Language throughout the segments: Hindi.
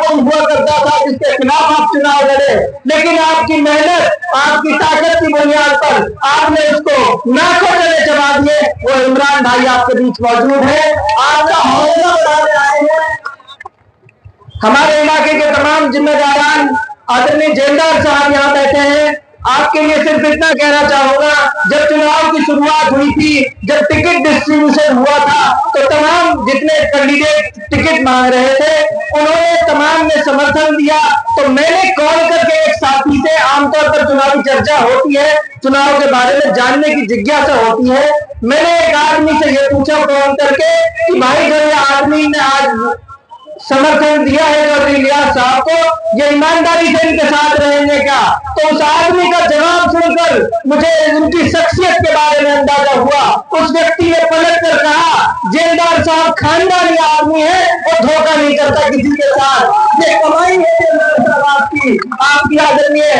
कोई हुआ करता था जिसके खिलाफ आप चुनाव लड़े, लेकिन आपकी मेहनत, आपकी ताकत की बुनियाद पर आपने उसको नाकों चले चबा दिए। वो इमरान भाई आपके बीच मौजूद है, आपका हौसला बढ़ाने आए हैं। हमारे इलाके के तमाम जिम्मेदारान आदरणीय जेलदार साहब यहाँ बैठे हैं। आपके लिए सिर्फ इतना कहना चाहूंगा, जब चुनाव की शुरुआत हुई थी, जब टिकट डिस्ट्रीब्यूशन हुआ था, तो तमाम जितने कैंडिडेट टिकट मांग रहे थे उन्होंने तमाम ने समर्थन दिया। तो मैंने कॉल करके एक साथी से, आमतौर पर चुनावी चर्चा होती है, चुनाव के बारे में जानने की जिज्ञासा होती है, मैंने एक आदमी से ये पूछा फोन करके कि भाई जो ये आदमी ने आज समर्थन दिया है चौधरी इलियास साहब को, ये ईमानदारी से इनके साथ रहेंगे क्या? तो उस आदमी का जवाब सुनकर मुझे उनकी शख्सियत के बारे में अंदाजा हुआ। उस व्यक्ति ने पलट कर कहा, जेलदार साहब खानदानी आदमी है, वो धोखा नहीं करता किसी के साथ। ये कमाई है जेलदार साहब आपकी आदरणीय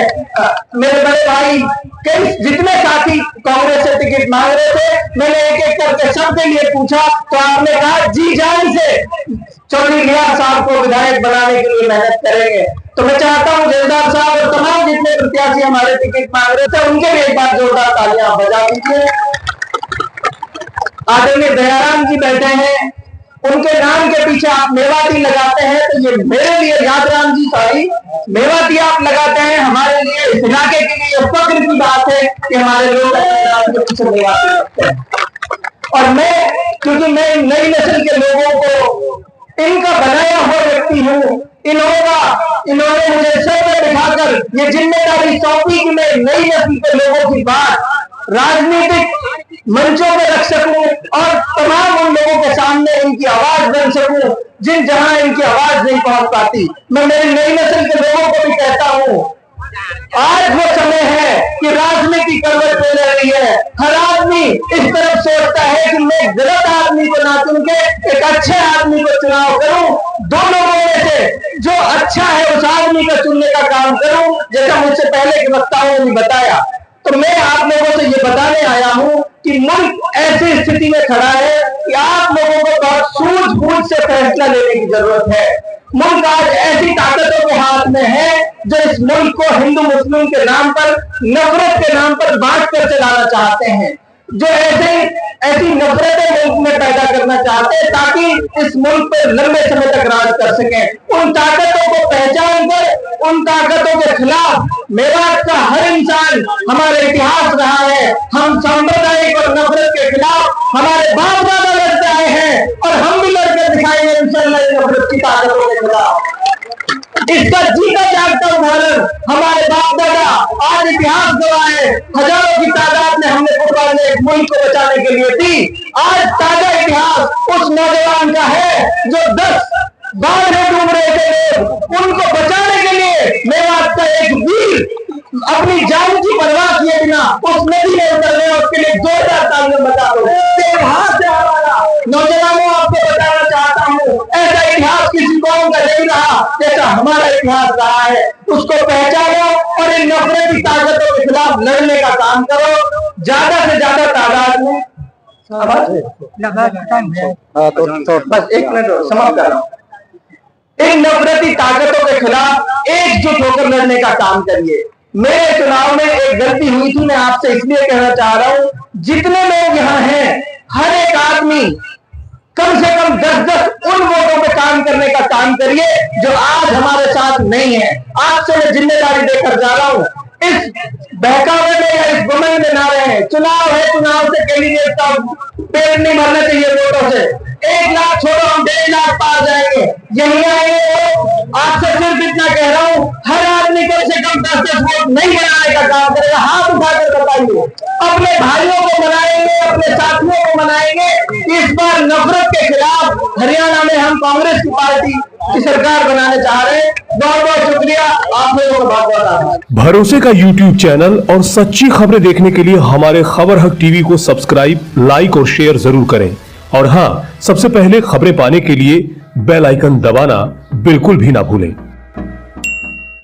मेरे बड़े भाई कई जितने साथी कांग्रेस से टिकट मांग रहे थे, मैंने एक एक करके सबके लिए पूछा, तो आपने कहा जी जान से चौधरी इलियास साहब को विधायक बनाने के लिए मेहनत करेंगे। तो मैं चाहता हूं जेलदार साहब और तमाम जितने प्रत्याशी हमारे टिकट मांग रहे थे उनके लिए एक बार जोरदार तालियां बजा दीजिए। आदरणीय दयाराम जी बैठे हैं, उनके नाम के पीछे आप मेवाती लगाते हैं, तो ये मेरे लिए यादराम जी सॉरी मेवाती आप लगाते हैं, हमारे लिए इस इलाके के लिए फख्र की बात है कि हमारे लोग नाम के पीछे मेवाती लगते हैं। और मैं, क्योंकि मैं नई नस्ल के लोगों को इनका बनाया हुआ व्यक्ति हूँ, इन्होंने मुझे सर पे बिठाकर ये जिम्मेदारी सौंपी कि मैं नई नस्ल के लोगों की बात राजनीतिक मंचों पे रख सकूं और तमाम उन लोगों के सामने इनकी आवाज बन सकूं जिन जहां इनकी आवाज नहीं पहुंच पाती। मैं मेरी नई नस्ल के लोगों को भी कहता हूं, आज वो समय है कि राजनीति करवट ले रही है। हर आदमी इस तरफ सोचता है कि मैं गलत आदमी को ना चुन के एक अच्छे आदमी को चुनाव करूं, दोनों में से जो अच्छा है उस आदमी का चुनने का काम करूं, जैसा मुझसे पहले के वक्ताओं ने बताया। तो मैं आप लोगों से ये बताने आया हूं कि मुल्क ऐसी स्थिति में खड़ा है कि आप लोगों को बहुत सूझबूझ से फैसला लेने की जरूरत है। मुल्क आज ऐसी ताकतों के हाथ में है जो इस मुल्क को हिंदू मुस्लिम के नाम पर, नफरत के नाम पर बांट कर चलाना चाहते हैं, जो ऐसी नफरतें मुल्क में पैदा करना चाहते हैं ताकि इस मुल्क पर लंबे समय तक राज कर सकें। उन ताकतों को पहचान कर उन ताकतों के खिलाफ मेवात का हर इंसान, हमारे इतिहास रहा है, हम सांप्रदायिक और नफरत के खिलाफ हमारे बाप दादा लड़ते आए हैं और हम भी लड़के दिखाएंगे इंशाअल्लाह नफरत की ताकतों के खिलाफ। इसका जीता जागता उदाहरण हमारे बाप दादा, आज इतिहास गवाह है, हजारों की तादाद में हमने कुर्बानी एक मुल्क को बचाने के लिए दी। आज ताजा इतिहास उस नौजवान का है जो 10 बाढ़ में डूब रहे थे लोग, उनको बचाने के लिए मेवात का एक वीर अपनी जान की परवाह किए बिना उस नदी में उतर गए। उसके लिए जोरदार तालियां बजा दो। वहां से हमारा नौजवानों आपको बताना चाहता हूँ, ऐसा इतिहास किसी कौम का नहीं रहा जैसा हमारा इतिहास रहा है। उसको पहचानो और इन नफरती ताकतों के खिलाफ लड़ने का काम करो। ज्यादा से ज्यादा तादाद में बस 1 मिनट समाप्त कर रहा हूँ। इन नफरती ताकतों के खिलाफ एकजुट होकर लड़ने का काम करिए। मेरे चुनाव में एक गलती हुई थी, मैं आपसे इसलिए कहना चाह रहा हूं, जितने लोग यहाँ हैं हर एक आदमी कम से कम 10-10 उन वोटों पे काम करने का काम करिए जो आज हमारे साथ नहीं है। आपसे मैं जिम्मेदारी देकर जा रहा हूं, इस बहकावे में या इस गुमन में ना रहे। चुनाव है, चुनाव से कैंडिडेट का पेट नहीं भरना चाहिए वोटों से। 1 लाख छोड़ो, हम 1.5 लाख पार जाएंगे, यही आएंगे। आपसे सिर्फ इतना कह रहा हूं, हर आदमी कम से कम 10-10 वोट नहीं बनाने का काम करेगा। हाथ उठाकर बताइए, अपने भाइयों को मनाएंगे, अपने साथियों को मनाएंगे। इस बार नफरत के खिलाफ हरियाणा में हम कांग्रेस की पार्टी की सरकार बनाने चाह रहे हैं। बहुत बहुत शुक्रिया, आप लोगों का बहुत बहुत आभार। भरोसे का YouTube चैनल और सच्ची खबरें देखने के लिए हमारे खबर हक टीवी को सब्सक्राइब, लाइक और शेयर जरूर करें। और हाँ, सबसे पहले खबरें पाने के लिए बेल आइकन दबाना बिल्कुल भी ना भूलें।